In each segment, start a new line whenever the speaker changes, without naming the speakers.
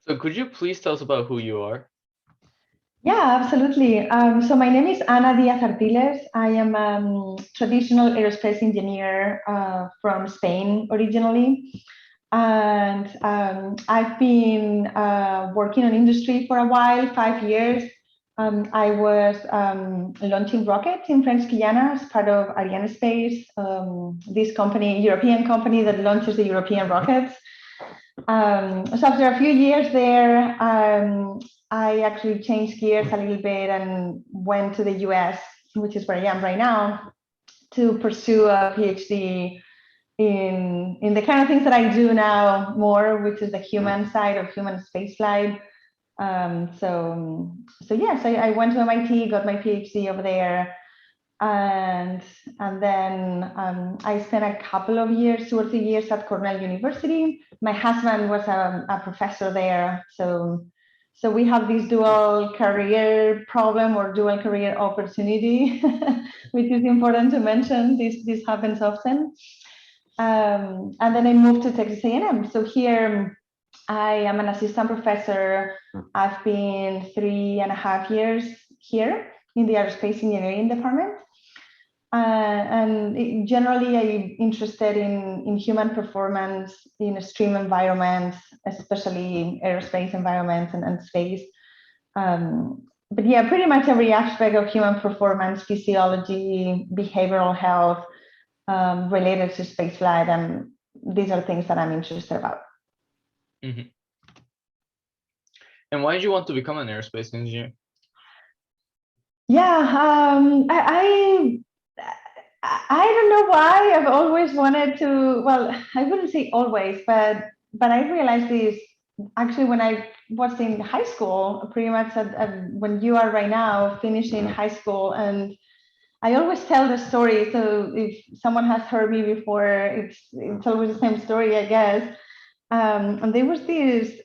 So could you please tell us about who you are?
Yeah, absolutely. So my name is Ana Diaz Artiles. I am a traditional aerospace engineer from Spain originally. And I've been working on industry for a while, 5 years. I was launching rockets in French Guiana as part of Arianespace, this company, European company that launches the European rockets. So after a few years there, I actually changed gears a little bit and went to the US, which is where I am right now, to pursue a PhD in the kind of things that I do now more, which is the human side of human spaceflight. So yes, I went to MIT, got my PhD over there, and then I spent a couple of years, 2 or 3 years at Cornell University. My husband was a professor there, so we have this dual career problem or dual career opportunity, which is important to mention. This happens often. And then I moved to Texas A&M. So here I am an assistant professor. I've been 3.5 years here in the aerospace engineering department. And generally, I'm interested in human performance in extreme environments, especially aerospace environments and space. But yeah, pretty much every aspect of human performance, physiology, behavioral health, related to spaceflight, and these are things that I'm interested about.
Mm-hmm. And why did you want to become an aerospace engineer?
Yeah, I don't know why. I've always wanted to. Well, I wouldn't say always, but I realized this actually when I was in high school, pretty much when you are right now, finishing high school. And I always tell the story. So if someone has heard me before, it's always the same story, I guess. And there was this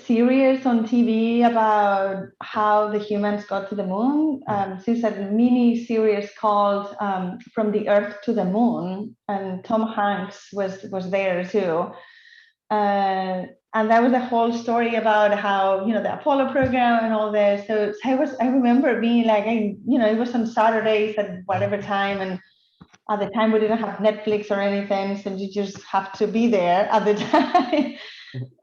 series on TV about how the humans got to the moon. It's a mini series called "From the Earth to the Moon," and Tom Hanks was there too. And that was the whole story about how the Apollo program and all this. So I remember being like, it was on Saturdays at whatever time, and at the time we didn't have Netflix or anything, so you just have to be there at the time.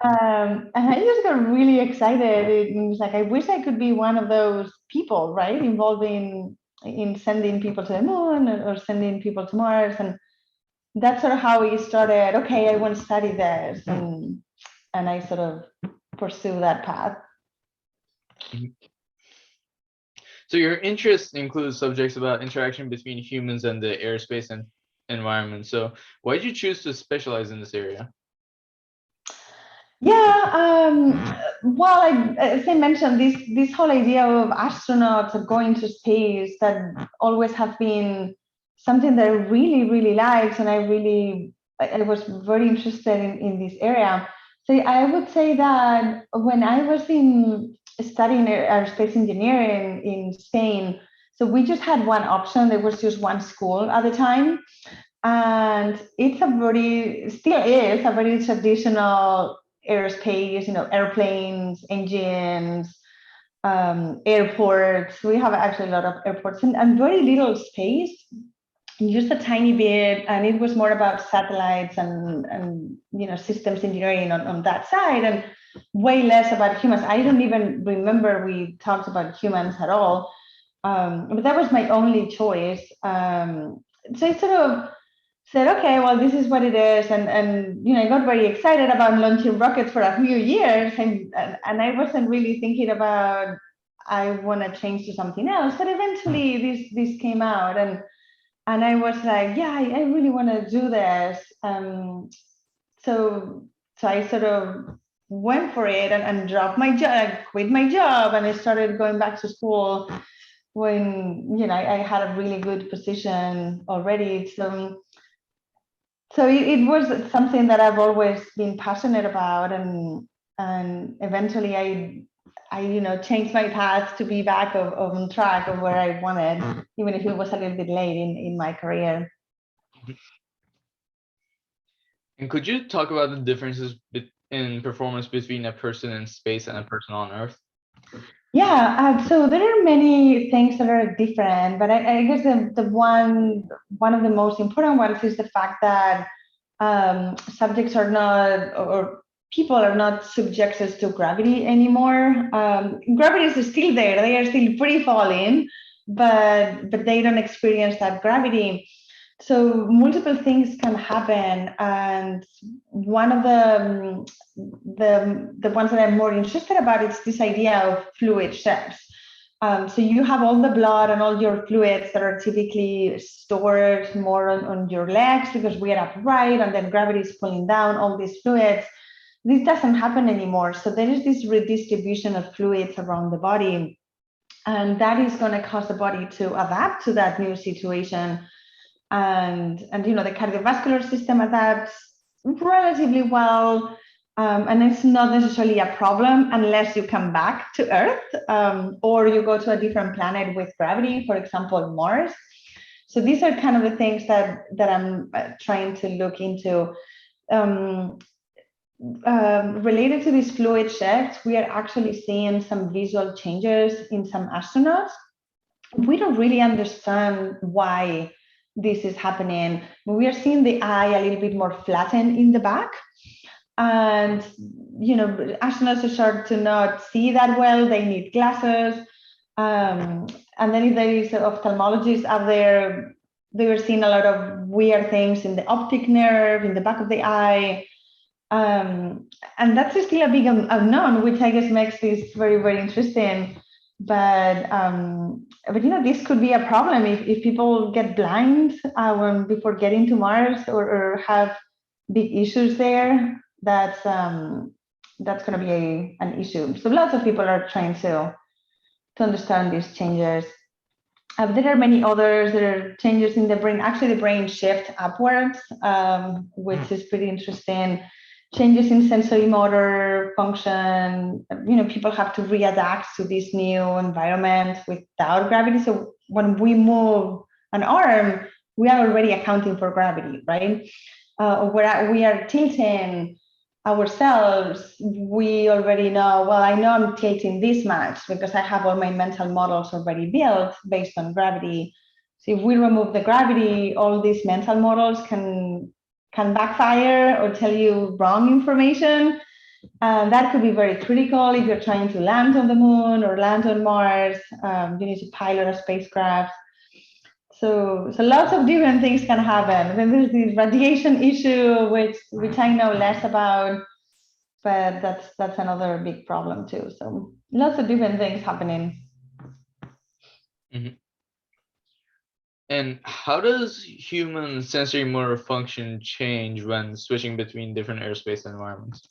And I just got really excited. It was like I wish I could be one of those people, right, involved in sending people to the moon or sending people to Mars. And that's sort of how we started. Okay, I want to study this, and I sort of pursue that path.
So your interests include subjects about interaction between humans and the aerospace and environment. So why did you choose to specialize in this area?
Yeah, well, as I mentioned, this whole idea of astronauts going to space that always have been something that I really, really liked, and I was very interested in this area. So I would say that when I was studying aerospace engineering in Spain, so we just had one option. There was just one school at the time, and still is a very traditional aerospace, airplanes, engines, airports. We have actually a lot of airports and very little space, just a tiny bit. And it was more about satellites and systems engineering on that side, and way less about humans. I don't even remember we talked about humans at all. But that was my only choice. So I sort of said, okay, well, this is what it is. And I got very excited about launching rockets for a few years. And I wasn't really thinking about, I want to change to something else. But eventually this came out. And I was like, yeah, I really want to do this. So I sort of went for it and dropped my job, quit my job. And I started going back to school when, I had a really good position already. So it was something that I've always been passionate about, and eventually I changed my path to be back on track of where I wanted, even if it was a little bit late in my career.
And could you talk about the differences in performance between a person in space and a person on Earth?
Yeah, so there are many things that are different, but I guess the one of the most important ones is the fact that subjects are not, or people are not subjected to gravity anymore. Gravity is still there; they are still free falling, but they don't experience that gravity. So multiple things can happen, and one of the ones that I'm more interested about is this idea of fluid shifts. So you have all the blood and all your fluids that are typically stored more on your legs because we are upright, and then gravity is pulling down all these fluids. This doesn't happen anymore. So there is this redistribution of fluids around the body, and that is going to cause the body to adapt to that new situation. And the cardiovascular system adapts relatively well, and it's not necessarily a problem unless you come back to Earth, or you go to a different planet with gravity, for example Mars. So these are kind of the things that I'm trying to look into. Related to these fluid shifts, we are actually seeing some visual changes in some astronauts. We don't really understand why this is happening. We are seeing the eye a little bit more flattened in the back, and astronauts are starting to not see that well. They need glasses, and then if there is ophthalmologists out there, they were seeing a lot of weird things in the optic nerve in the back of the eye. And that's still a big unknown, which I guess makes this very, very interesting. But this could be a problem if people get blind before getting to Mars, or have big issues there. That's going to be an issue. So lots of people are trying to understand these changes. There are many others. There are changes in the brain. Actually, the brain shift upwards, which is pretty interesting. Changes in sensory motor function. People have to readapt to this new environment without gravity. So when we move an arm, we are already accounting for gravity, right? Where we are tilting ourselves, we already know, well, I know I'm tilting this much because I have all my mental models already built based on gravity. So if we remove the gravity, all these mental models can backfire or tell you wrong information. That could be very critical if you're trying to land on the moon or land on Mars. You need to pilot a spacecraft. So lots of different things can happen. Then there's the radiation issue, which I know less about, but that's another big problem too. So lots of different things happening.
Mm-hmm. And how does human sensory motor function change when switching between different aerospace environments?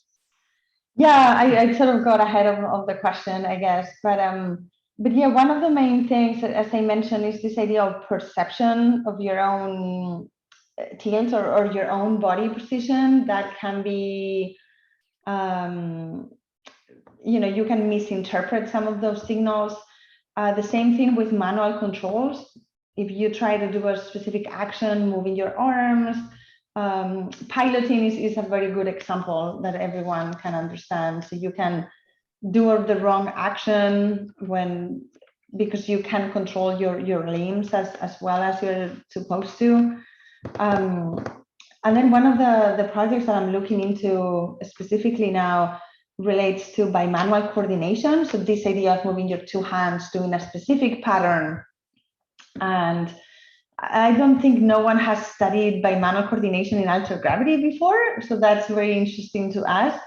Yeah, I sort of got ahead of the question, I guess. But yeah, one of the main things, as I mentioned, is this idea of perception of your own tilt or your own body position that can be, you can misinterpret some of those signals. The same thing with manual controls. If you try to do a specific action, moving your arms, piloting is a very good example that everyone can understand. So you can do the wrong action because you can control your limbs as well as you're supposed to. And then one of the projects that I'm looking into specifically now relates to bimanual coordination. So this idea of moving your two hands doing a specific pattern. And I don't think no one has studied bimanual coordination in altered gravity before. So that's very interesting to us.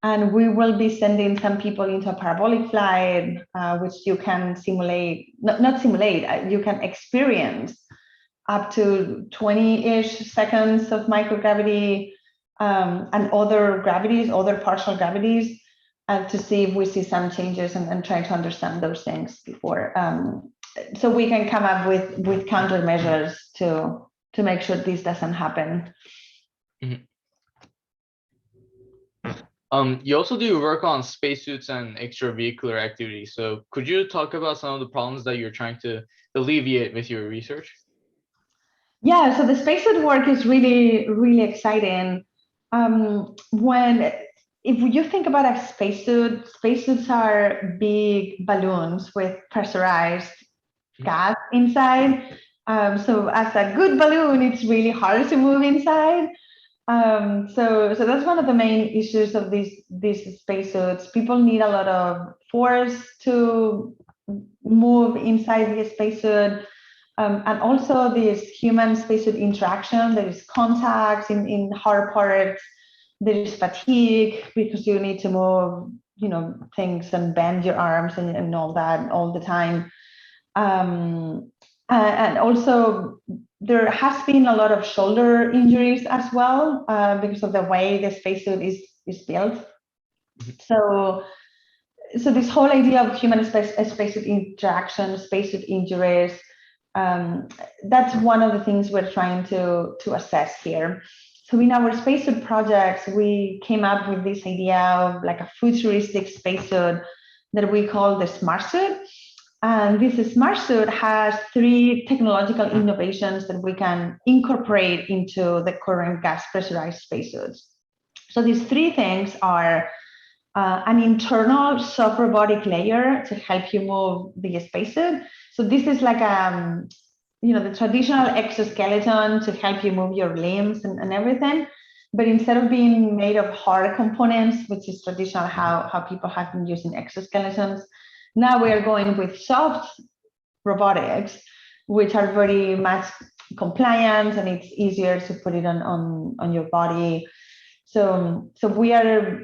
And we will be sending some people into a parabolic flight, which you can simulate, not simulate, you can experience up to 20-ish seconds of microgravity, and other gravities, other partial gravities, to see if we see some changes and try to understand those things before. So we can come up with countermeasures to make sure this doesn't happen.
Mm-hmm. You also do work on spacesuits and extravehicular activities. So could you talk about some of the problems that you're trying to alleviate with your research?
Yeah, so the spacesuit work is really, really exciting. When if you think about a spacesuit, spacesuits are big balloons with pressurized gas inside. So as a good balloon, it's really hard to move inside. So that's one of the main issues of these spacesuits. People need a lot of force to move inside the spacesuit. And also this human spacesuit interaction, there is contact in hard parts, there is fatigue because you need to move, things and bend your arms and all that all the time. And also there has been a lot of shoulder injuries as well because of the way the spacesuit is built. So this whole idea of human spacesuit interaction, spacesuit injuries, that's one of the things we're trying to assess here. So in our spacesuit projects, we came up with this idea of like a futuristic spacesuit that we call the smart suit. And this smart suit has 3 technological innovations that we can incorporate into the current gas pressurized spacesuits. So these 3 things are an internal soft robotic layer to help you move the spacesuit. So this is like the traditional exoskeleton to help you move your limbs and everything. But instead of being made of hard components, which is traditional how people have been using exoskeletons, now we are going with soft robotics, which are very much compliant and it's easier to put it on your body. So we are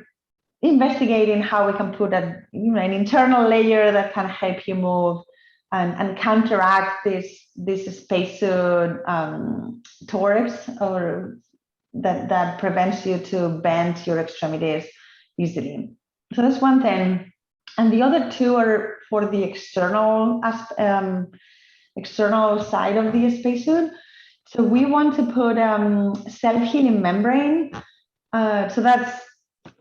investigating how we can put an internal layer that can help you move and counteract this spacesuit torques or that prevents you to bend your extremities easily. So that's one thing. And the other 2 are for the external side of the spacesuit. So we want to put self-healing membrane. So that's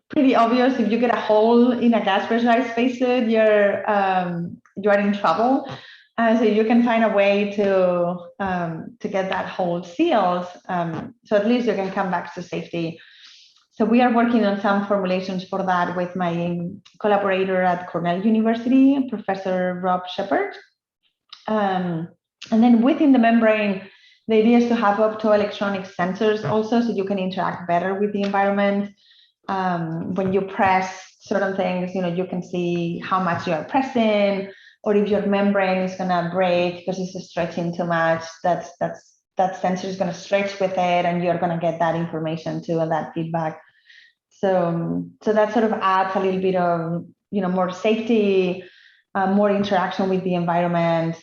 pretty obvious. If you get a hole in a gas pressurized spacesuit, you are in trouble. So you can find a way to get that hole sealed. So at least you can come back to safety. So we are working on some formulations for that with my collaborator at Cornell University, Professor Rob Shepard. And then within the membrane, the idea is to have optoelectronic sensors also, so you can interact better with the environment. When you press certain things, you can see how much you are pressing, or if your membrane is going to break because it's stretching too much, that sensor is going to stretch with it, and you're going to get that information too and that feedback. So that sort of adds a little bit of more safety, more interaction with the environment,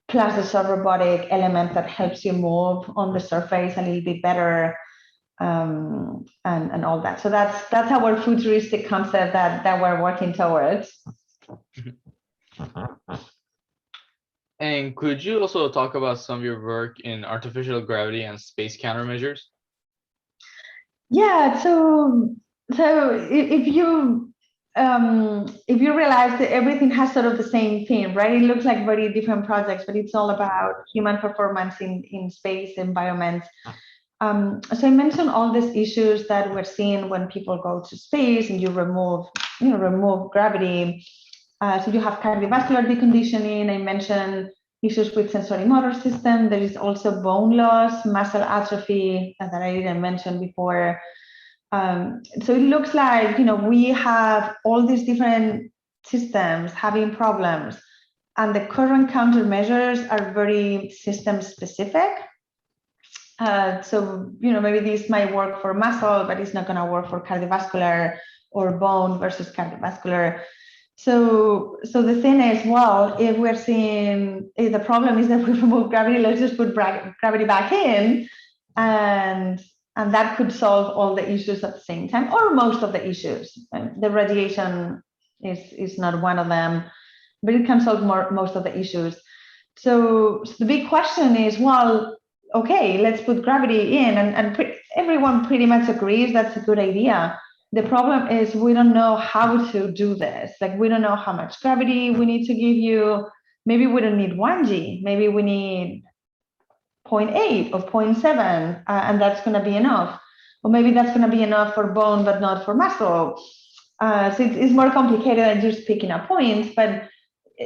plus the soft robotic element that helps you move on the surface a little bit better. And all that. So that's our futuristic concept that we're working towards.
And could you also talk about some of your work in artificial gravity and space countermeasures?
Yeah. So if you realize that everything has sort of the same theme, right? It looks like very different projects, but it's all about human performance in space environments. So I mentioned all these issues that we're seeing when people go to space and you remove gravity. So you have cardiovascular deconditioning. I mentioned issues with sensory motor system. There is also bone loss, muscle atrophy that I didn't mention before. So it looks like we have all these different systems having problems, and the current countermeasures are very system specific. So maybe this might work for muscle, but it's not going to work for cardiovascular, or bone versus cardiovascular. So the thing is, well, if we're seeing, if the problem is that we remove gravity, let's just put gravity back in, and that could solve all the issues at the same time, or most of the issues. And the radiation is not one of them, but it can solve most of the issues. So the big question is, well, okay, let's put gravity in, and everyone pretty much agrees that's a good idea. The problem is we don't know how to do this. Like, we don't know how much gravity we need to give you. Maybe we don't need 1G. Maybe we need 0.8 or 0.7, and that's going to be enough. Or maybe that's going to be enough for bone, but not for muscle. So it's more complicated than just picking a point, but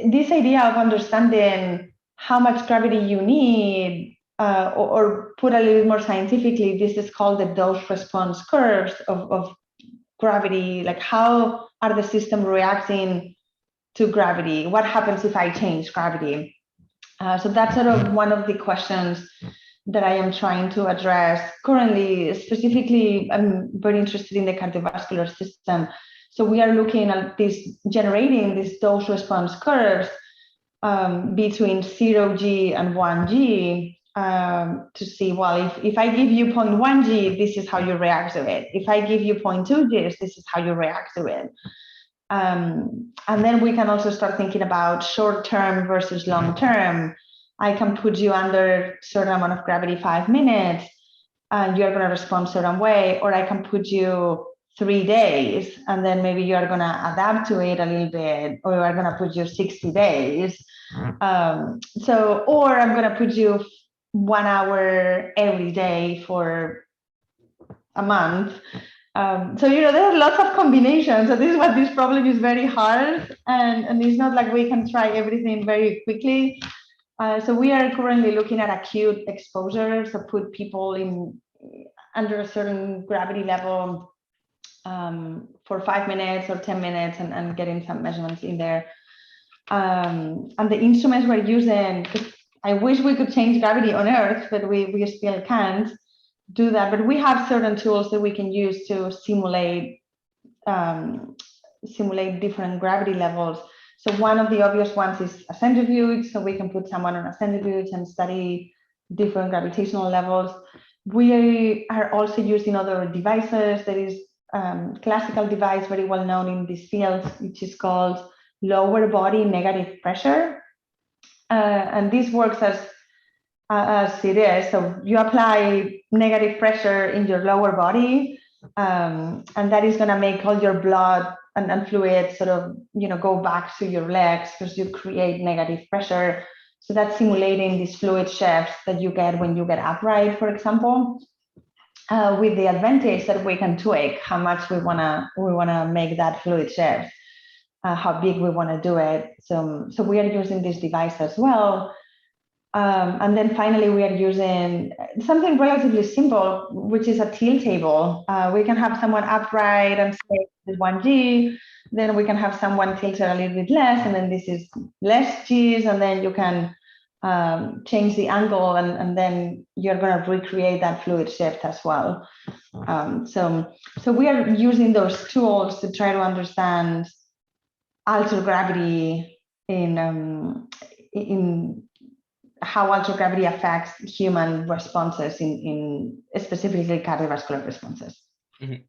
this idea of understanding how much gravity you need, or put a little bit more scientifically, this is called the dose response curves of gravity. Like, how are the system reacting to gravity? What happens if I change gravity? So that's sort of one of the questions that I am trying to address currently. Specifically, I'm very interested in the cardiovascular system. So we are looking at generating these dose response curves between 0G and 1G, to see, well, if I give you 0.1G, this is how you react to it. If I give you 0.2G, this is how you react to it. And then we can also start thinking about short-term versus long-term. I can put you under a certain amount of gravity 5 minutes, and you're going to respond a certain way, or I can put you 3 days, and then maybe you are going to adapt to it a little bit, or I'm going to put you 60 days. Or I'm going to put you 1 hour every day for a month. There are lots of combinations. So this is what this problem is very hard, and it's not like we can try everything very quickly. So we are currently looking at acute exposure, so put people in under a certain gravity level for 5 minutes or 10 minutes, and getting some measurements in there. And the instruments we're using, I wish we could change gravity on Earth, but we still can't do that. But we have certain tools that we can use to simulate different gravity levels. So one of the obvious ones is a centrifuge. So we can put someone on a centrifuge and study different gravitational levels. We are also using other devices. There is classical device very well known in this field, which is called lower body negative pressure. And this works as it is. So you apply negative pressure in your lower body, and that is going to make all your blood and fluid sort of go back to your legs, because you create negative pressure. So that's simulating these fluid shifts that you get when you get upright, for example, with the advantage that we can tweak how much we wanna make that fluid shift, how big we want to do it. So we are using this device as well. And then finally, we are using something relatively simple, which is a tilt table. We can have someone upright and stay with 1G. Then we can have someone tilted a little bit less, and then this is less Gs, and then you can change the angle, and then you're going to recreate that fluid shift as well. So we are using those tools to try to understand ultragravity in how ultragravity affects human responses in specifically cardiovascular responses.
Mm-hmm.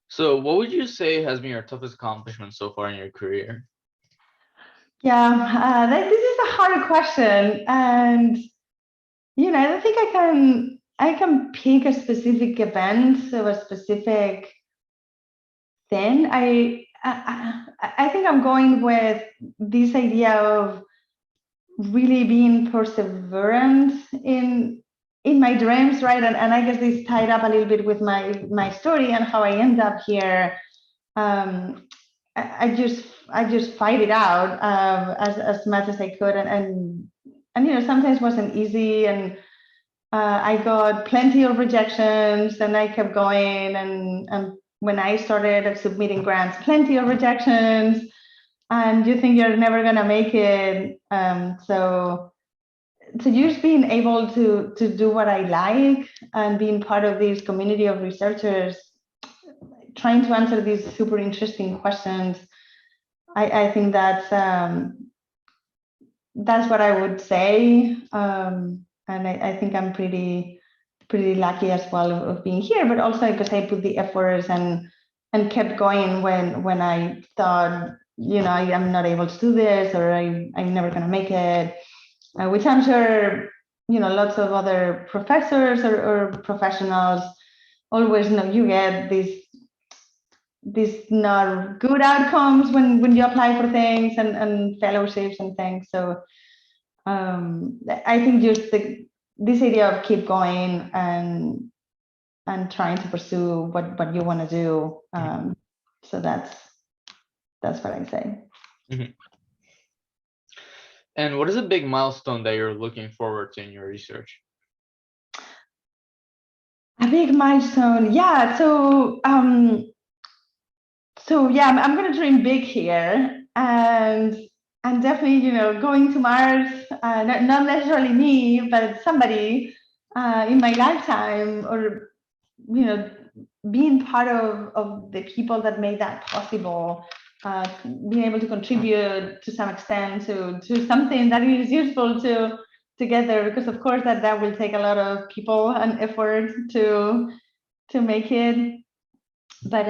So what would you say has been your toughest accomplishment so far in your career?
Yeah, this is a hard question, and I don't think I can pick a specific event or a specific thing. I think I'm going with this idea of really being perseverant in my dreams, right? And I guess this tied up a little bit with my story and how I end up here. I just fight it out as much as I could, and sometimes wasn't easy, and I got plenty of rejections, and I kept going, and when I started submitting grants, plenty of rejections, and you think you're never gonna make it. So just being able to do what I like and being part of this community of researchers trying to answer these super interesting questions, I think that's what I would say. And I think I'm pretty lucky as well of being here, but also because I put the efforts and kept going when I thought, I'm not able to do this, or I'm never gonna make it, which I'm sure, lots of other professors or professionals always know. You get these not good outcomes when you apply for things and fellowships and things. So I think just this idea of keep going and trying to pursue what you want to do. So that's what I say.
Mhm. And what is a big milestone that you're looking forward to in your research?
A big milestone, yeah. So yeah, I'm gonna dream big here, and definitely, going to Mars. Not necessarily me, but somebody in my lifetime, or being part of the people that made that possible. Being able to contribute to some extent to something that is useful to together, because of course that will take a lot of people and effort to make it. But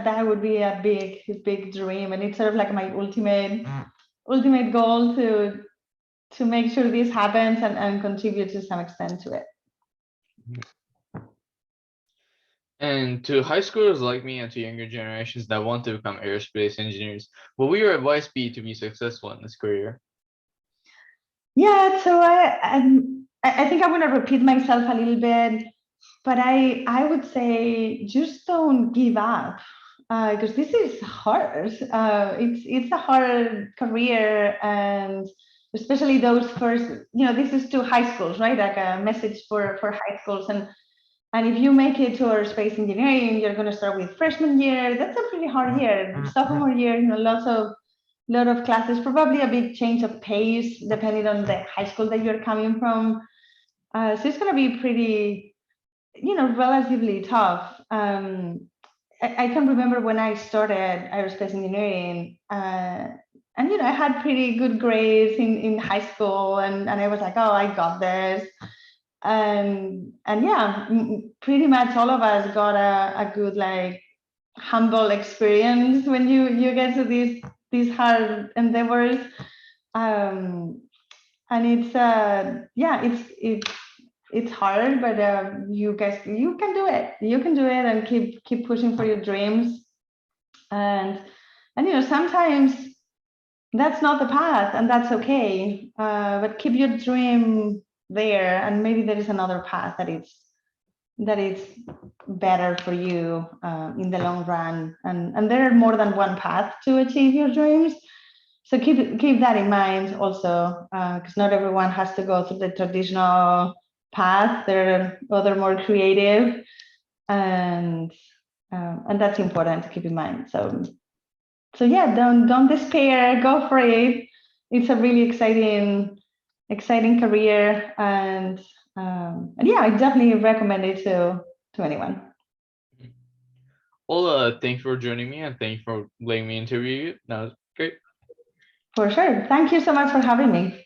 that would be a big dream, and it's sort of like my ultimate goal to make sure this happens and contribute to some extent to it.
And to high schoolers like me and to younger generations that want to become aerospace engineers, what will your advice be to be successful in this career?
Yeah, so I think I'm going to repeat myself a little bit, but I would say just don't give up, because this is hard. It's a hard career, and especially those first. This is to high schools, right? Like a message for high schools, and if you make it to aerospace engineering, you're going to start with freshman year. That's a pretty hard year. Sophomore year, lot of classes, probably a big change of pace depending on the high school that you're coming from. So it's going to be pretty, relatively tough. I can remember when I started aerospace engineering, and I had pretty good grades in high school, and I was like, oh, I got this. And yeah, pretty much all of us got a good, like, humble experience when you get to these hard endeavors. um and it's it's hard, but you guys, you can do it, and keep pushing for your dreams. And sometimes that's not the path, and that's okay. But keep your dream there, and maybe there is another path that is better for you in the long run. And there are more than one path to achieve your dreams. So keep that in mind also, because not everyone has to go through the traditional path. There are other more creative, and that's important to keep in mind. So yeah, don't despair. Go for it. It's a really exciting career, and yeah, I definitely recommend it to anyone.
Well, thanks for joining me and thanks for letting me interview you. That was great.
For sure. Thank you so much for having me.